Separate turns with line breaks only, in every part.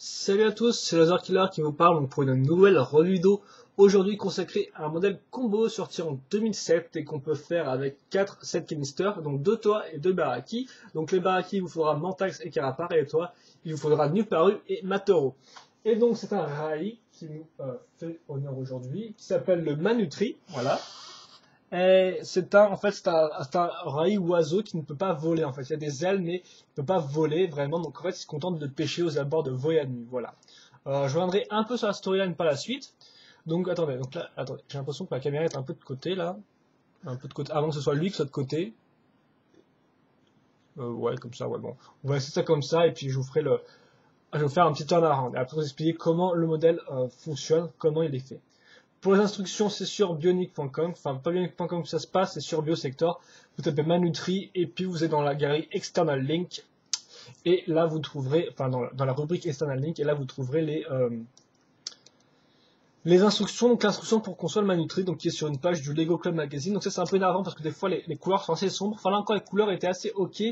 Salut à tous, c'est Laser Killer qui vous parle donc pour une nouvelle review aujourd'hui consacrée à un modèle combo sorti en 2007 et qu'on peut faire avec 4 set canisters, donc 2 toits et 2 baraki. Donc les baraki, il vous faudra Mantax et Carapar, et les toits, il vous faudra Nuparu et Matoro. Et donc c'est un Rai qui nous fait honneur aujourd'hui, qui s'appelle le Manutri, voilà. Et c'est un rail oiseau qui ne peut pas voler en fait. Il y a des ailes mais il ne peut pas voler vraiment. Donc en fait, il se contente de pêcher aux abords de Voyagnu. Voilà. Je reviendrai un peu sur la storyline par la suite. Donc attendez, j'ai l'impression que ma caméra est un peu de côté là, un peu de côté, avant que ce soit lui qui soit de côté. Ouais, comme ça, ouais bon. On va laisser ça comme ça et puis je vais vous faire un petit turnaround. Et après, vous expliquer comment le modèle fonctionne, comment il est fait. Pour les instructions, c'est sur bionic.com, enfin pas bionic.com que ça se passe, c'est sur Biosector. Vous tapez Manutri et puis vous êtes dans la galerie External Link. Et là vous trouverez, enfin dans la rubrique External Link, et là vous trouverez les instructions, donc l'instruction pour construire le Manutri, donc qui est sur une page du Lego Club Magazine. Donc ça c'est un peu énervant parce que des fois les couleurs sont assez sombres. Enfin là encore les couleurs étaient assez ok.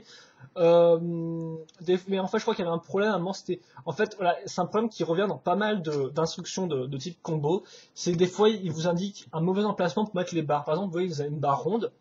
Mais en fait je crois qu'il y avait un problème à un moment, c'était en fait voilà, c'est un problème qui revient dans pas mal d'instructions de type combo. C'est que des fois il vous indique un mauvais emplacement pour mettre les barres. Par exemple vous voyez vous avez une barre ronde.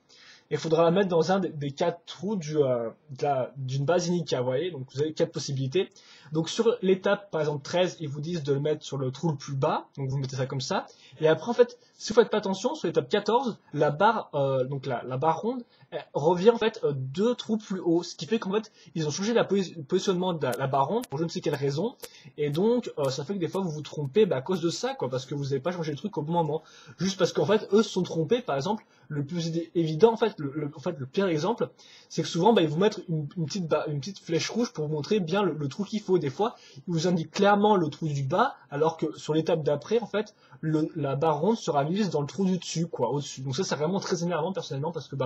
Et il faudra la mettre dans un des 4 trous d'une base Inika, vous voyez, donc vous avez 4 possibilités. Donc sur l'étape, par exemple 13, ils vous disent de le mettre sur le trou le plus bas, donc vous mettez ça comme ça. Et après, en fait, si vous faites pas attention, sur l'étape 14, la barre, donc la barre ronde, elle revient en fait 2 trous plus haut, ce qui fait qu'en fait, ils ont changé le positionnement de la barre ronde pour je ne sais quelle raison. Et donc, ça fait que des fois, vous vous trompez à cause de ça, quoi, parce que vous n'avez pas changé le truc au bon moment. Juste parce qu'en fait, eux se sont trompés, par exemple, le plus évident, en fait, le pire exemple, c'est que souvent, ils vous mettent une petite flèche rouge pour vous montrer bien le trou qu'il faut. Des fois, ils vous indiquent clairement le trou du bas, alors que sur l'étape d'après, en fait, la barre ronde sera mise dans le trou du dessus, quoi, au-dessus. Donc ça, c'est vraiment très énervant, personnellement, parce que,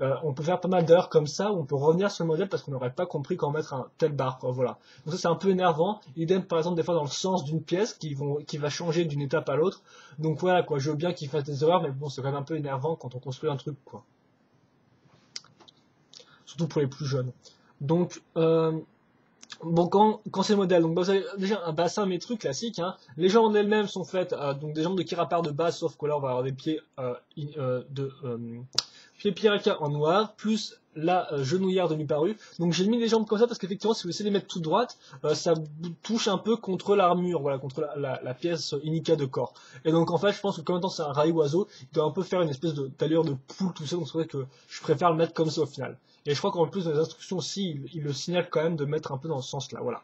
on peut faire pas mal d'erreurs comme ça, où on peut revenir sur le modèle parce qu'on n'aurait pas compris quand mettre un tel barre, quoi, voilà. Donc ça, c'est un peu énervant. Idem, par exemple, des fois, dans le sens d'une pièce qui va changer d'une étape à l'autre. Donc voilà, quoi, je veux bien qu'ils fassent des erreurs, mais bon, c'est quand même un peu énervant quand on construit un truc, quoi. Surtout pour les plus jeunes. Donc, bon, quand c'est le modèle, donc vous avez déjà un bassin métru classique, hein. Les jambes elles-mêmes sont faites, donc des jambes de Kirapar de base, sauf que là on va avoir des pieds pieds Piraka en noir, plus la genouillère de Nuparu. Donc j'ai mis les jambes comme ça parce qu'effectivement si vous essayez de les mettre toutes droites, ça touche un peu contre l'armure, voilà, contre la pièce Inika de corps. Et donc en fait je pense que comme étant c'est un rail oiseau, il doit un peu faire une espèce d'allure de poule tout ça, donc c'est vrai que je préfère le mettre comme ça au final. Et je crois qu'en plus dans les instructions aussi, il le signale quand même de mettre un peu dans ce sens-là, voilà.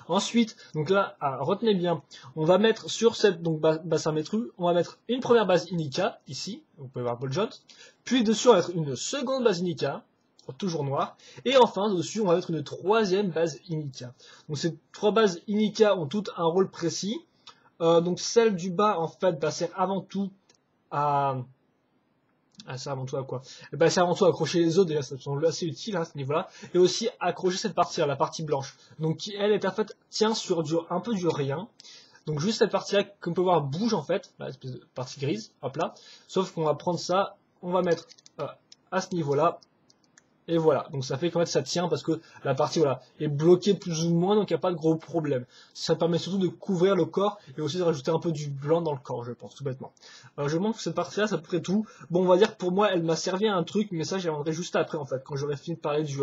Ensuite, donc là, retenez bien, on va mettre sur cette bassin métru, on va mettre une première base Inika, ici, vous pouvez voir Ball Joint, puis dessus on va mettre une seconde base Inika, toujours noire, et enfin dessus on va mettre une troisième base Inika. Donc ces trois bases Inika ont toutes un rôle précis, donc celle du bas en fait sert avant tout à c'est avant tout à quoi? C'est avant tout à accrocher les os, déjà ça me semble assez utile hein, à ce niveau-là, et aussi accrocher cette partie-là, la partie blanche. Donc qui elle est en fait tient sur un peu du rien. Donc juste cette partie-là qu'on peut voir bouge en fait, l'espèce de partie grise, hop là. Sauf qu'on va prendre ça, on va mettre à ce niveau-là. Et voilà, donc ça fait qu'en fait ça tient parce que la partie voilà est bloquée plus ou moins, donc il n'y a pas de gros problème. Ça permet surtout de couvrir le corps et aussi de rajouter un peu du blanc dans le corps, je pense, tout bêtement. Je montre que cette partie-là, c'est à peu près tout. Bon, on va dire que pour moi, elle m'a servi à un truc, mais ça j'y reviendrai juste après en fait, quand j'aurai fini de parler du...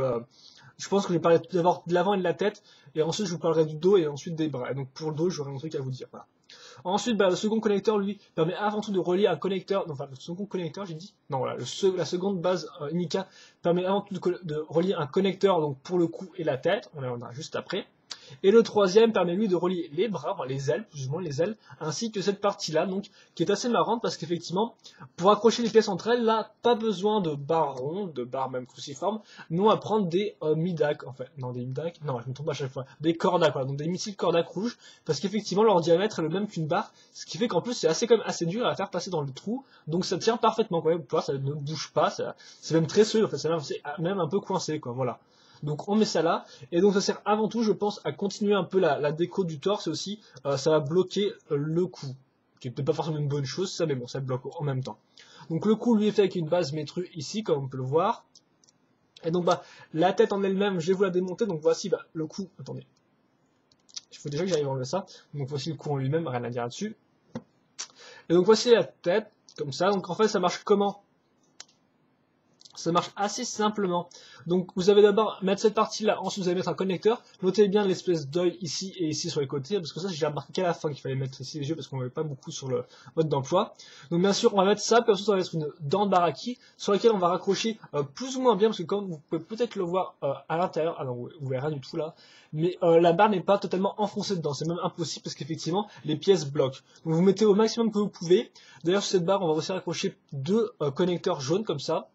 Je pense que je vais parler d'abord de l'avant et de la tête, et ensuite je vous parlerai du dos et ensuite des bras. Et donc pour le dos, j'aurai un truc à vous dire. Voilà. Ensuite, le second connecteur, lui, permet avant tout de relier un connecteur. Non, enfin, le second connecteur, j'ai dit. Non, voilà, la seconde base Inika permet avant tout de relier un connecteur donc pour le cou et la tête. On en a juste après. Et le troisième permet lui de relier les bras, enfin, les ailes, plus ou moins les ailes, ainsi que cette partie-là, donc, qui est assez marrante parce qu'effectivement, pour accrocher les pièces entre elles, là, pas besoin de barres rondes, de barres même cruciformes, nous on va prendre des midak, en fait, non, des midak, non, je me trompe à chaque fois, des cordacs, voilà, donc des missiles cordac rouges, parce qu'effectivement, leur diamètre est le même qu'une barre, ce qui fait qu'en plus, c'est quand même assez dur à faire passer dans le trou, donc ça tient parfaitement, quand même, ça ne bouge pas, c'est même très solide, en fait, c'est même un peu coincé, quoi, voilà. Donc on met ça là, et donc ça sert avant tout, je pense, à continuer un peu la déco du torse, et aussi ça va bloquer le cou, qui est peut-être pas forcément une bonne chose, ça, mais bon, ça le bloque en même temps. Donc le cou lui est fait avec une base métru ici, comme on peut le voir, et donc la tête en elle-même, je vais vous la démonter, donc voici le cou, attendez, Il faut déjà que j'arrive à enlever ça. Donc voici le coup en lui-même, rien à dire là-dessus. Et donc voici la tête, comme ça. Donc en fait, ça marche comment? Ça marche assez simplement. Donc vous allez d'abord mettre cette partie-là, ensuite vous allez mettre un connecteur. Notez bien l'espèce d'œil ici et ici sur les côtés, parce que ça j'ai remarqué qu'à la fin qu'il fallait mettre ici les yeux, parce qu'on n'avait pas beaucoup sur le mode d'emploi. Donc bien sûr on va mettre ça, puis ensuite on va mettre une dent de baraki, sur laquelle on va raccrocher plus ou moins bien, parce que comme vous pouvez peut-être le voir à l'intérieur, alors vous verrez rien du tout là, mais la barre n'est pas totalement enfoncée dedans, c'est même impossible parce qu'effectivement les pièces bloquent. Donc vous mettez au maximum que vous pouvez. D'ailleurs sur cette barre on va aussi raccrocher deux connecteurs jaunes comme ça,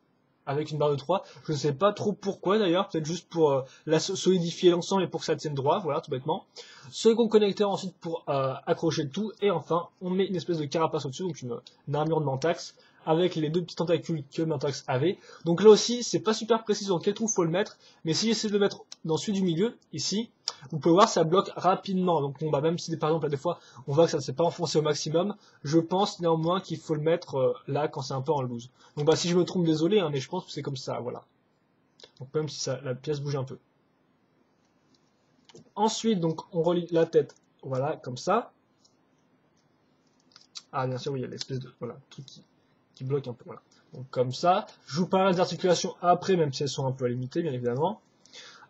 avec une barre de 3. Je ne sais pas trop pourquoi d'ailleurs, peut-être juste pour solidifier l'ensemble et pour que ça tienne droit, voilà, tout bêtement. Second connecteur ensuite pour accrocher le tout, et enfin, on met une espèce de carapace au-dessus, donc une armure de Mantax, avec les deux petits tentacules que Mantax avait. Donc là aussi, c'est pas super précis dans quel trou faut le mettre, mais si j'essaie de le mettre dans celui du milieu, ici, vous pouvez voir, ça bloque rapidement. Donc bon, bah, même si par exemple, là, des fois, on voit que ça ne s'est pas enfoncé au maximum, je pense néanmoins qu'il faut le mettre là quand c'est un peu en loose. Donc bah, si je me trompe, désolé, hein, mais je pense que c'est comme ça, voilà. Donc même si ça, la pièce bouge un peu. Ensuite, donc, on relie la tête, voilà, comme ça. Ah, bien sûr, oui, il y a l'espèce de, voilà, truc qui bloque un peu, voilà. Donc comme ça, je vous parlerai des articulations après, même si elles sont un peu limitées, bien évidemment.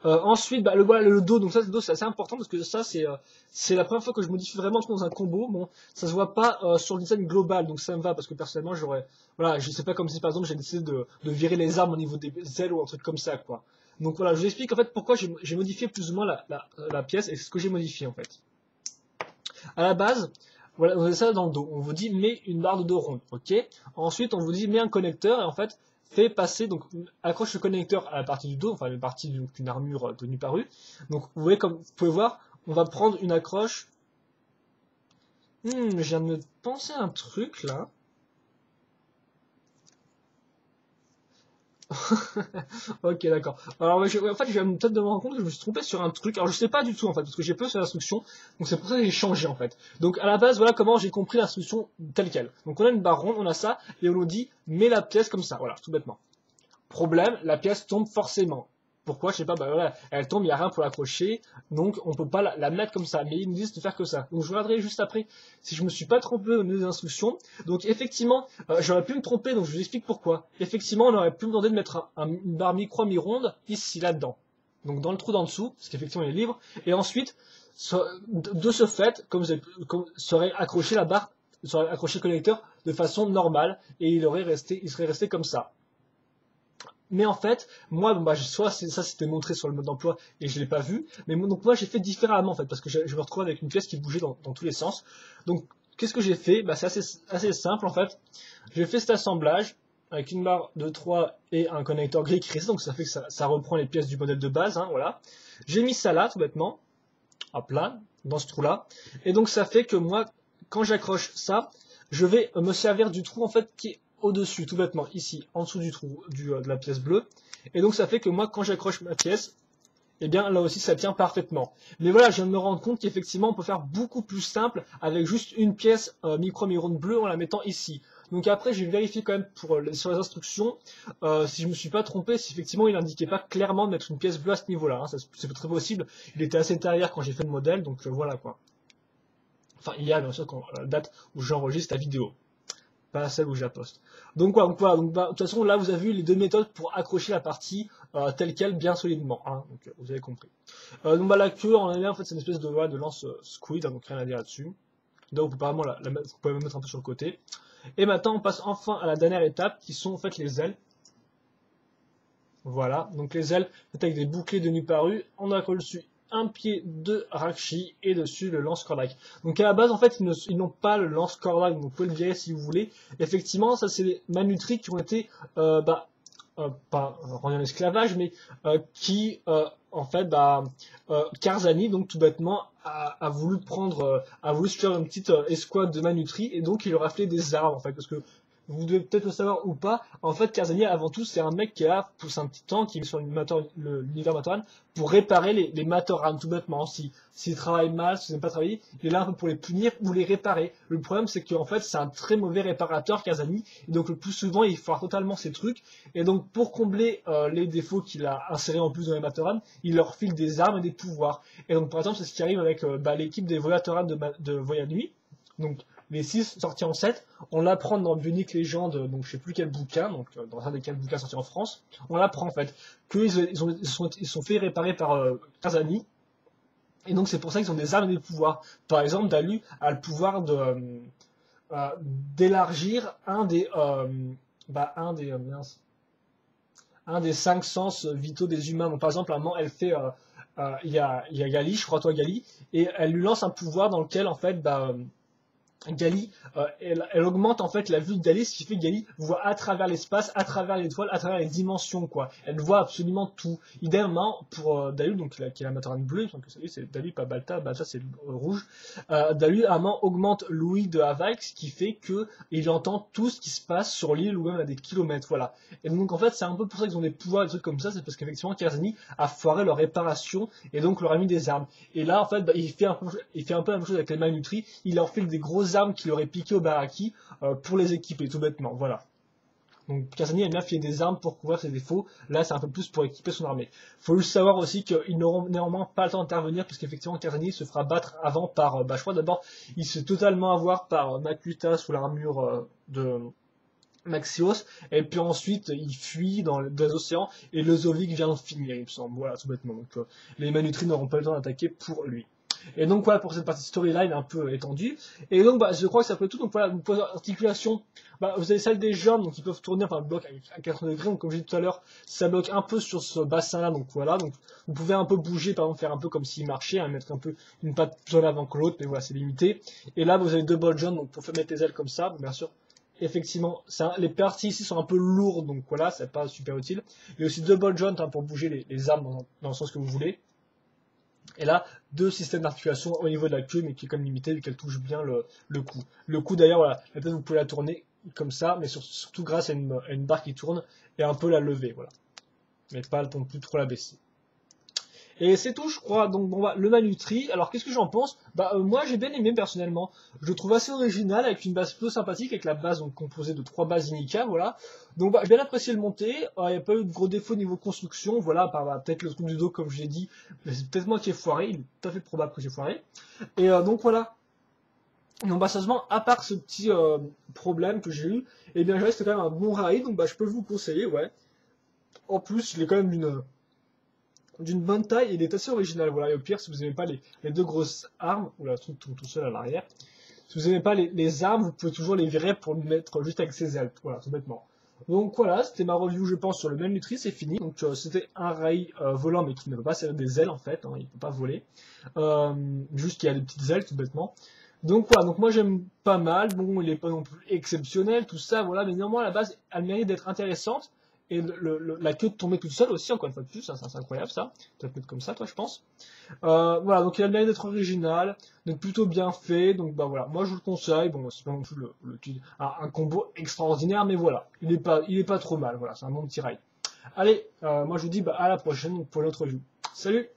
Ensuite, bah, le dos, donc ça, le dos, c'est assez important parce que ça, c'est la première fois que je modifie vraiment dans un combo. Bon, ça se voit pas sur le design global, donc ça me va parce que personnellement, voilà, je sais pas comme si par exemple j'ai décidé de virer les armes au niveau des ailes ou un truc comme ça, quoi. Donc voilà, je vous explique en fait pourquoi j'ai modifié plus ou moins la pièce et ce que j'ai modifié en fait. À la base, voilà, vous avez ça dans le dos. On vous dit mets une barre de dos ronde, ok. Ensuite, on vous dit mets un connecteur et en fait fait passer, donc accroche le connecteur à la partie du dos, enfin la partie d'une armure de nu paru. Donc vous voyez, comme vous pouvez voir, on va prendre une accroche. Je viens de me penser un truc là. Ok, d'accord. Alors, en fait, je viens peut-être de me rendre compte que je me suis trompé sur un truc. Alors, je sais pas du tout, en fait, parce que j'ai peu sur l'instruction. Donc, c'est pour ça que j'ai changé, en fait. Donc, à la base, voilà comment j'ai compris l'instruction telle quelle. Donc, on a une barre ronde, on a ça, et on nous dit, mets la pièce comme ça. Voilà, tout bêtement. Problème, la pièce tombe forcément. Pourquoi? Je sais pas, bah voilà, elle tombe, il n'y a rien pour l'accrocher, donc on peut pas la mettre comme ça, mais ils nous disent de faire que ça. Donc je regarderai juste après si je me suis pas trompé au niveau des instructions. Donc effectivement, j'aurais pu me tromper, donc je vous explique pourquoi. Effectivement, on aurait pu me demander de mettre une barre micro mi-ronde ici, là-dedans. Donc dans le trou d'en dessous, parce qu'effectivement il est libre, et ensuite, de ce fait, comme serait accroché la barre, serait accroché le connecteur de façon normale, et il serait resté comme ça. Mais en fait, moi, bah, soit ça c'était montré sur le mode d'emploi et je l'ai pas vu, mais donc moi j'ai fait différemment en fait, parce que je me retrouvais avec une pièce qui bougeait dans tous les sens. Donc qu'est-ce que j'ai fait? Bah, c'est assez simple en fait. J'ai fait cet assemblage avec une barre de 3 et un connecteur gris qui résiste, donc ça fait que ça reprend les pièces du modèle de base, hein, voilà. J'ai mis ça là tout bêtement, hop là, dans ce trou là, et donc ça fait que moi, quand j'accroche ça, je vais me servir du trou en fait qui est au-dessus, tout bêtement, ici, en dessous du trou de la pièce bleue. Et donc ça fait que moi, quand j'accroche ma pièce, eh bien là aussi ça tient parfaitement. Mais voilà, je viens de me rendre compte qu'effectivement on peut faire beaucoup plus simple avec juste une pièce micro-mi-ronde bleue en la mettant ici. Donc après je vais vérifier quand même sur les instructions si je me suis pas trompé, si effectivement il indiquait pas clairement de mettre une pièce bleue à ce niveau-là. Hein. C'est très possible, il était assez derrière quand j'ai fait le modèle, donc voilà quoi. Enfin il y a bien sûr la date où j'enregistre la vidéo. Pas celle où je la poste. Donc voilà, donc, bah, de toute façon là vous avez vu les deux méthodes pour accrocher la partie telle quelle bien solidement, hein, donc vous avez compris. Donc bah, la queue en elle en fait c'est une espèce de lance squid, hein, donc rien à dire là-dessus. Donc vous pouvez, vous pouvez la mettre un peu sur le côté. Et maintenant on passe enfin à la dernière étape qui sont en fait les ailes. Voilà, donc les ailes faites avec des boucliers de nu paru, on accroche dessus un pied de Rakshi et dessus le lance cordac. Donc à la base en fait ils n'ont pas le lance cordac, donc vous pouvez le virer si vous voulez. Effectivement ça c'est des manuteries qui ont été pas rendus en esclavage, mais qui en fait Karzani donc tout bêtement a voulu se faire une petite escouade de manuterie et donc il leur a fait des armes en fait parce que vous devez peut-être le savoir ou pas, en fait, Kazani, avant tout, c'est un mec qui a poussé un petit temps, qui est sur l'univers Matoran, pour réparer les Matoran, tout bêtement. S'ils travaillent mal, s'ils n'aiment pas travailler, il est là un peu pour les punir ou les réparer. Le problème, c'est qu'en fait, c'est un très mauvais réparateur, Kazani, et donc le plus souvent, il foire totalement ses trucs, et donc pour combler les défauts qu'il a insérés en plus dans les Matoran, il leur file des armes et des pouvoirs. Et donc, par exemple, c'est ce qui arrive avec l'équipe des Voyatoran de Voyanui, donc les 6 sortis en 7, on l'apprend dans Bionic Legend, donc je sais plus quel bouquin, donc dans un des 4 bouquins sortis en France, on l'apprend en fait, ils sont fait réparer par Kazani, et donc c'est pour ça qu'ils ont des armes et des pouvoirs. Par exemple, Dalu a le pouvoir d'élargir un des 5 sens vitaux des humains. Donc par exemple, à un moment, elle fait, il y a Gali, je crois toi Gali, et elle lui lance un pouvoir dans lequel en fait, Gali, elle augmente en fait la vue de Gali, ce qui fait que Gali voit à travers l'espace, à travers l'étoile, à travers les dimensions, quoi. Elle voit absolument tout. Idéalement, pour Dalu, donc qui est la Matoran bleue, donc c'est Dalu, pas Balta, Balta c'est rouge. Dalu, amant augmente l'ouïe de Havak, ce qui fait que il entend tout ce qui se passe sur l'île ou même à des kilomètres, voilà. Et donc en fait, c'est un peu pour ça qu'ils ont des pouvoirs et des trucs comme ça, c'est parce qu'effectivement, Kazani a foiré leur réparation et donc leur a mis des armes. Et là, en fait, il fait un peu la même chose avec les malnutris, il leur file des grosses armes qu'il aurait piqué au Baraki pour les équiper, tout bêtement, voilà. Donc Kazani aime bien filer des armes pour couvrir ses défauts, là c'est un peu plus pour équiper son armée. Faut juste savoir aussi qu'ils n'auront néanmoins pas le temps d'intervenir, puisqu'effectivement Kazani se fera battre avant par, je crois d'abord, il se fait totalement avoir par Makuta sous l'armure de Maxios, et puis ensuite il fuit dans les océans, et le Zovik vient de finir, il me semble, voilà, tout bêtement. Donc les manutris n'auront pas le temps d'attaquer pour lui. Et donc voilà pour cette partie storyline un peu étendue. Et donc je crois que ça peut tout. Donc voilà, pour l'articulation, vous avez celle des jambes, donc ils peuvent tourner, enfin le bloc à 80 degrés, donc comme j'ai dit tout à l'heure, ça bloque un peu sur ce bassin là, donc voilà, donc vous pouvez un peu bouger, par exemple faire un peu comme s'il marchait, hein, mettre un peu une patte plus en avant que l'autre, mais voilà, c'est limité. Et là vous avez deux ball jump, donc pour faire mettre les ailes comme ça, bien sûr. Effectivement, les parties ici sont un peu lourdes, donc voilà, c'est pas super utile. Il y a aussi deux ball jump pour bouger les armes dans le sens que vous voulez. Et là, deux systèmes d'articulation au niveau de la queue, mais qui est quand même limité vu qu'elle touche bien le cou. Le cou d'ailleurs, voilà, la tête vous pouvez la tourner comme ça, mais surtout grâce à une barre qui tourne et un peu la lever, voilà. Mais pas non plus trop la baisser. Et c'est tout, je crois. Donc bon, le Manutri. Alors qu'est-ce que j'en pense? Moi j'ai bien aimé personnellement. Je le trouve assez original avec une base plutôt sympathique, avec la base donc composée de 3 bases Inika, voilà. Donc j'ai bien apprécié le monter. Il n'y a pas eu de gros défauts niveau construction, voilà, par peut-être le truc du dos comme je l'ai dit, mais c'est peut-être moi qui ai foiré. Il est tout à fait probable que j'ai foiré. Et donc voilà. Donc sérieusement, à part ce petit problème que j'ai eu, et bien je reste quand même un bon raid, donc je peux vous conseiller, ouais. En plus, il est quand même d'une bonne taille, il est assez original, voilà, et au pire, si vous n'aimez pas les deux grosses armes, ou la truc tout seul à l'arrière, si vous n'aimez pas les armes, vous pouvez toujours les virer pour le mettre juste avec ses ailes, voilà, tout bêtement. Donc voilà, c'était ma review, je pense, sur le Malnutri, c'est fini. Donc c'était un rail volant, mais qui ne peut pas servir des ailes, en fait, hein, il ne peut pas voler. Juste qu'il y a des petites ailes, tout bêtement. Donc voilà, donc moi j'aime pas mal, bon, il est pas non plus exceptionnel, tout ça, voilà, mais néanmoins, à la base, elle mérite d'être intéressante. Et la queue de tomber toute seule aussi, encore une fois de plus, hein, c'est incroyable ça. Tu vas te mettre comme ça, toi, je pense. Voilà, donc il a le mérite d'être original, d'être plutôt bien fait. Donc voilà, moi je vous le conseille. Bon, c'est pas non plus un combo extraordinaire, mais voilà, il est pas trop mal. Voilà, c'est un bon petit rail. Allez, moi je vous dis à la prochaine pour l'autre review. Salut!